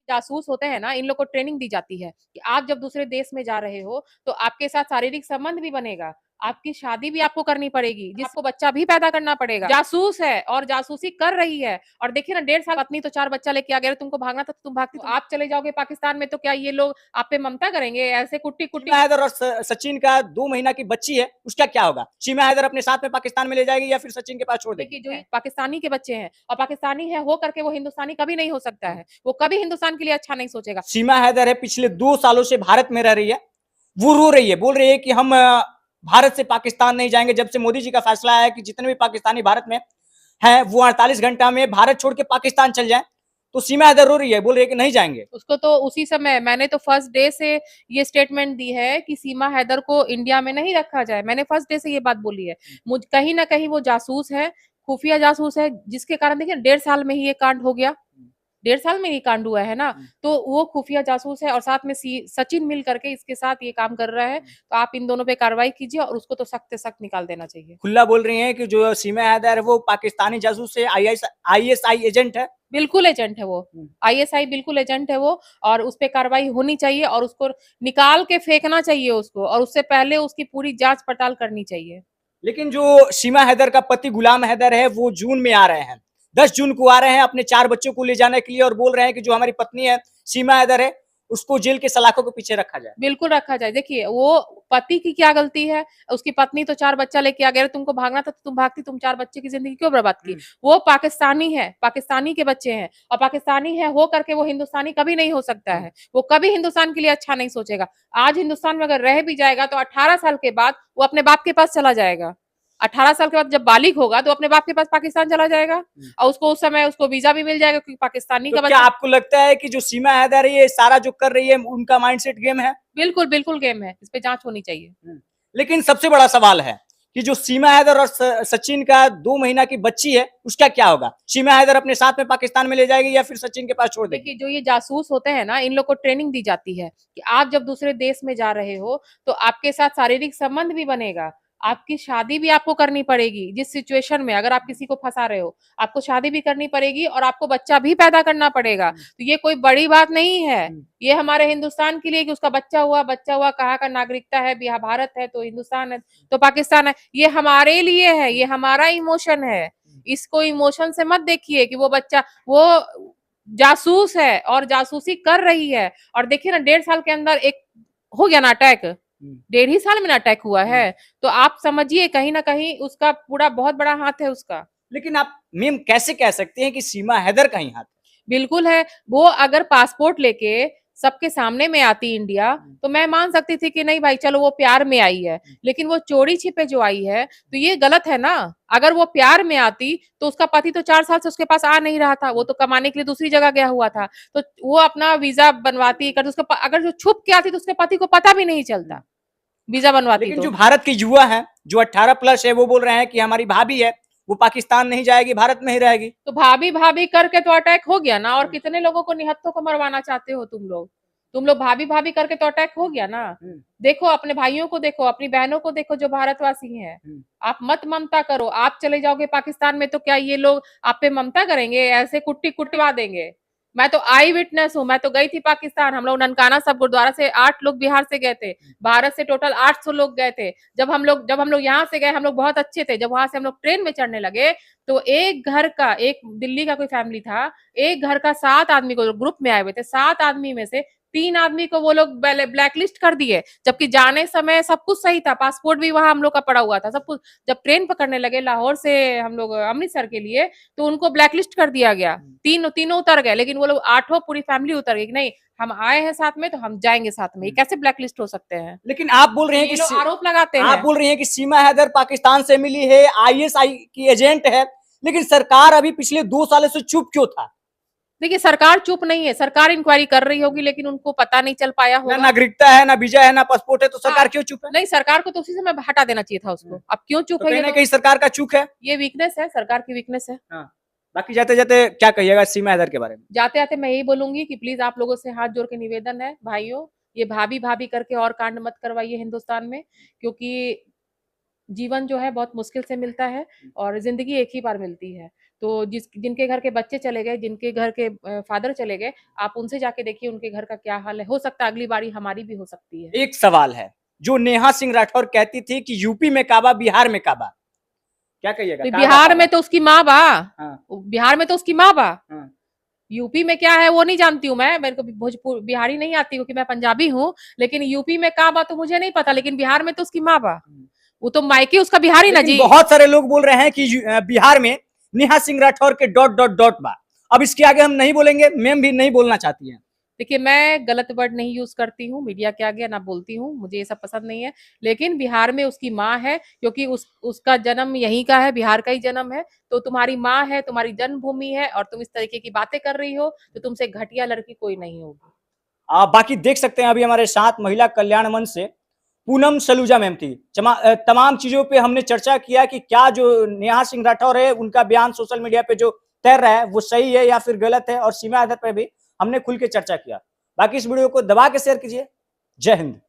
जासूस होते हैं ना, इन लोग को ट्रेनिंग दी जाती है कि आप जब दूसरे देश में जा रहे हो तो आपके साथ शारीरिक संबंध भी बनेगा, आपकी शादी भी आपको करनी पड़ेगी, जिसको बच्चा भी पैदा करना पड़ेगा। जासूस है और जासूसी कर रही है। और देखिए ना, 1.5 साल पत्नी तो 4 बच्चा लेके आ गया, तुमको भागना था तो तुम भागती, तो आप चले जाओगे पाकिस्तान में तो क्या ये लोग आप पे ममता करेंगे? ऐसे कुट्टी कुट्टी सीमा हैदर और सचिन का 2 महीना की बच्ची है, उसका क्या होगा? सीमा हैदर अपने साथ में पाकिस्तान में ले जाएगी या फिर सचिन के पास छोड़ देगी? देखिए, जो ये पाकिस्तानी के बच्चे हैं और पाकिस्तानी है हो करके वो हिंदुस्तानी कभी नहीं हो सकता है। वो कभी हिंदुस्तान के लिए अच्छा नहीं सोचेगा। सीमा हैदर है, पिछले 2 सालों से भारत में रह रही है। वो रो रही है, बोल रही है कि हम भारत से पाकिस्तान नहीं जाएंगे। जब से मोदी जी का फैसला आया कि जितने भी पाकिस्तानी भारत में हैं वो 48 घंटा में भारत छोड़ के पाकिस्तान चल जाए, तो सीमा हैदर रो रही है, बोल रही है कि नहीं जाएंगे। उसको तो उसी समय मैंने तो फर्स्ट डे से ये स्टेटमेंट दी है कि सीमा हैदर को इंडिया में नहीं रखा जाए। मैंने फर्स्ट डे से ये बात बोली है। मुझ कहीं ना कहीं वो जासूस है, खुफिया जासूस है, जिसके कारण देखिए 1.5 साल में ही ये कांड हो गया। 1.5 साल में ही कांड हुआ है ना। तो वो खुफिया जासूस है और साथ में सचिन मिल करके इसके साथ ये काम कर रहा है। तो आप इन दोनों पे कार्रवाई कीजिए और उसको तो सख्त से सख्त निकाल देना चाहिए। खुला बोल रही है कि जो सीमा हैदर है वो पाकिस्तानी जासूस है, ISI एजेंट है। बिल्कुल एजेंट है वो। ISI बिल्कुल एजेंट है वो। और उस पे कार्रवाई होनी चाहिए और उसको निकाल के फेंकना चाहिए उसको, और उससे पहले उसकी पूरी जांच पड़ताल करनी चाहिए। लेकिन जो सीमा हैदर का पति गुलाम हैदर है वो जून में आ रहे हैं, 10 जून को आ रहे हैं अपने 4 बच्चों को ले जाने के लिए, और बोल रहे हैं कि जो हमारी पत्नी है सीमा हैदर है उसको जेल के सलाखों के पीछे रखा जाए। बिल्कुल रखा जाए। देखिए, वो पति की क्या गलती है? उसकी पत्नी तो 4 बच्चा लेके आ गया, तुमको भागना था तो तुम भागती, तुम 4 बच्चे की जिंदगी क्यों बर्बाद की? वो पाकिस्तानी है, पाकिस्तानी के बच्चे हैं और पाकिस्तानी है हो करके वो हिंदुस्तानी कभी नहीं हो सकता है। वो कभी हिंदुस्तान के लिए अच्छा नहीं सोचेगा। आज हिंदुस्तान में अगर रह भी जाएगा तो 18 साल के बाद वो अपने बाप के पास चला जाएगा। 18 साल के बाद जब बालिग होगा तो अपने बाप के पास पाकिस्तान चला जाएगा और उसको उस समय उसको वीजा भी मिल जाएगा, क्योंकि पाकिस्तानी तो का क्या बच्चा। आपको लगता है कि जो सीमा हैदर है ये सारा जो कर रही है उनका माइंडसेट गेम है? बिल्कुल बिल्कुल गेम है, इस पे जांच होनी चाहिए। लेकिन सबसे बड़ा सवाल है कि जो सीमा हैदर और सचिन का 2 महीना की बच्ची है उसका क्या होगा? सीमा हैदर अपने साथ में पाकिस्तान में ले जाएगी या फिर सचिन के पास छोड़ देगी? देखिए, जो ये जासूस होते हैं ना, इन लोग को ट्रेनिंग दी जाती है कि आप जब दूसरे देश में जा रहे हो तो आपके साथ शारीरिक संबंध भी बनेगा, आपकी शादी भी आपको करनी पड़ेगी। जिस सिचुएशन में अगर आप किसी को फंसा रहे हो, आपको शादी भी करनी पड़ेगी और आपको बच्चा भी पैदा करना पड़ेगा। तो ये कोई बड़ी बात नहीं है। ये हमारे हिंदुस्तान के लिए कि उसका बच्चा हुआ कहाँ का नागरिकता है, बिहार भारत है तो हिंदुस्तान है तो पाकिस्तान है, ये हमारे लिए है, ये हमारा इमोशन है। इसको इमोशन से मत देखिए कि वो बच्चा वो जासूस है और जासूसी कर रही है। और देखिए ना, 1.5 साल के अंदर एक हो गया ना अटैक, 1.5 ही साल में ना अटैक हुआ है। तो आप समझिए कहीं ना कहीं उसका पूरा बहुत बड़ा हाथ है उसका। लेकिन आप मैम कैसे कह सकते हैं कि सीमा हैदर का ही हाथ है? बिल्कुल है। वो अगर पासपोर्ट लेके सबके सामने में आती इंडिया तो मैं मान सकती थी कि नहीं भाई चलो वो प्यार में आई है, लेकिन वो चोरी छिपे जो आई है तो ये गलत है ना। अगर वो प्यार में आती तो उसका पति तो 4 साल से उसके पास आ नहीं रहा था, वो तो कमाने के लिए दूसरी जगह गया हुआ था। तो वो अपना वीजा बनवाती कर, उसका अगर जो छुप के आती तो उसके पति को पता भी नहीं चलता, वीजा बनवाती लेकिन तो। जो भारत के युवा हैं जो 18+ है वो बोल रहे हैं कि हमारी भाभी है वो पाकिस्तान नहीं जाएगी, भारत में ही रहेगी। तो भाभी भाभी करके तो अटैक हो गया ना। और कितने लोगों को निहत्थों को मरवाना चाहते हो तुम लोग भाभी भाभी करके तो अटैक हो गया ना। देखो अपने भाइयों को, देखो अपनी बहनों को, देखो जो भारतवासी हैं। आप मत ममता करो, आप चले जाओगे पाकिस्तान में तो क्या ये लोग आप पे ममता करेंगे? ऐसे कुट्टी कुटवा देंगे। मैं तो आई विटनेस हूँ, मैं तो गई थी पाकिस्तान। हम लोग ननकाना सब गुरुद्वारा से 8 लोग बिहार से गए थे, भारत से टोटल 800 लोग गए थे। जब हम लोग यहाँ से गए हम लोग बहुत अच्छे थे। जब वहां से हम लोग ट्रेन में चढ़ने लगे तो एक घर का, एक दिल्ली का कोई फैमिली था, एक घर का 7 आदमी को ग्रुप में आए हुए थे, 7 आदमी में से 3 आदमी को वो लोग ब्लैकलिस्ट कर दिए। जबकि जाने समय सब कुछ सही था, पासपोर्ट भी वहां हम लोग का पड़ा हुआ था सब कुछ। जब ट्रेन पकड़ने लगे लाहौर से हम लोग अमृतसर के लिए तो उनको ब्लैकलिस्ट कर दिया गया। तीनों उतर गए, लेकिन वो लोग 8 पूरी फैमिली उतर गई। नहीं, हम आए हैं साथ में तो हम जाएंगे साथ में। ये कैसे ब्लैकलिस्ट हो सकते हैं? लेकिन आप बोल रहे हैं ये कि लोग आरोप लगाते आप हैं। बोल रही हैं कि सीमा हैदर पाकिस्तान से मिली है, ISI की एजेंट है, लेकिन सरकार अभी पिछले 2 सालों से चुप क्यों था? देखिए, सरकार चुप नहीं है, सरकार इंक्वायरी कर रही होगी, लेकिन उनको पता नहीं चल पाया ना होगा। नागरिकता है, ना वीजा है, ना पासपोर्ट है, तो सरकार क्यों चुप है? नहीं, सरकार को तो उसी समय हटा देना चाहिए था उसको। अब क्यों चुप तो है कहीं ये ना तो कहीं सरकार का चूक है। ये वीकनेस है, सरकार की वीकनेस है। हाँ। बाकी जाते जाते क्या कहिएगा सीमा हैदर के बारे में? जाते आते मैं यही बोलूंगी कि प्लीज आप लोगों से हाथ जोड़ के निवेदन है भाइयों, ये भाभी भाभी करके और कांड मत करवाइए हिंदुस्तान में, क्योंकि जीवन जो है बहुत मुश्किल से मिलता है और जिंदगी एक ही बार मिलती है। तो जिनके घर के बच्चे चले गए, जिनके घर के फादर चले गए, आप उनसे जाके देखिए उनके घर का क्या हाल है। हो सकता है अगली बारी हमारी भी हो सकती है। एक सवाल है, जो नेहा सिंह राठौर कहती थी कि यूपी में काबा, बिहार में काबा, क्या कहिएगा? तो बिहार में तो उसकी माँ बा, हाँ। बिहार में तो उसकी माँ बा, हाँ। यूपी में क्या है वो नहीं जानती हूँ मैं, मेरे को भोजपुर बिहारी नहीं आती क्योंकि मैं पंजाबी हूँ, लेकिन यूपी में का बा तो मुझे नहीं पता, लेकिन बिहार में तो उसकी माँ बा, वो तो मायके उसका बिहारी ना जी। बहुत सारे लोग बोल रहे हैं कि बिहार में नेहा सिंह राठौर के डॉट डॉट डॉट बा। अब इसके आगे हम नहीं बोलेंगे, मैम भी नहीं बोलना चाहती हैं। देखिए मैं गलत वर्ड नहीं यूज करती हूँ, मीडिया के आगे ना बोलती हूँ, मुझे ये सब पसंद नहीं है, लेकिन बिहार में उसकी माँ है, क्योंकि उसका जन्म यहीं का है, बिहार का ही जन्म है, तो तुम्हारी माँ है, तुम्हारी जन्मभूमि है, और तुम इस तरीके की बातें कर रही हो तो तुमसे घटिया लड़की कोई नहीं होगी। बाकी देख सकते हैं अभी हमारे साथ महिला कल्याण मंच से पूनम सलूजा मैम थी। तमाम चीजों पे हमने चर्चा किया कि क्या जो नेहा सिंह राठौर है उनका बयान सोशल मीडिया पे जो तैर रहा है वो सही है या फिर गलत है, और सीमा आधार पर भी हमने खुल के चर्चा किया। बाकी इस वीडियो को दबा के शेयर कीजिए। जय हिंद।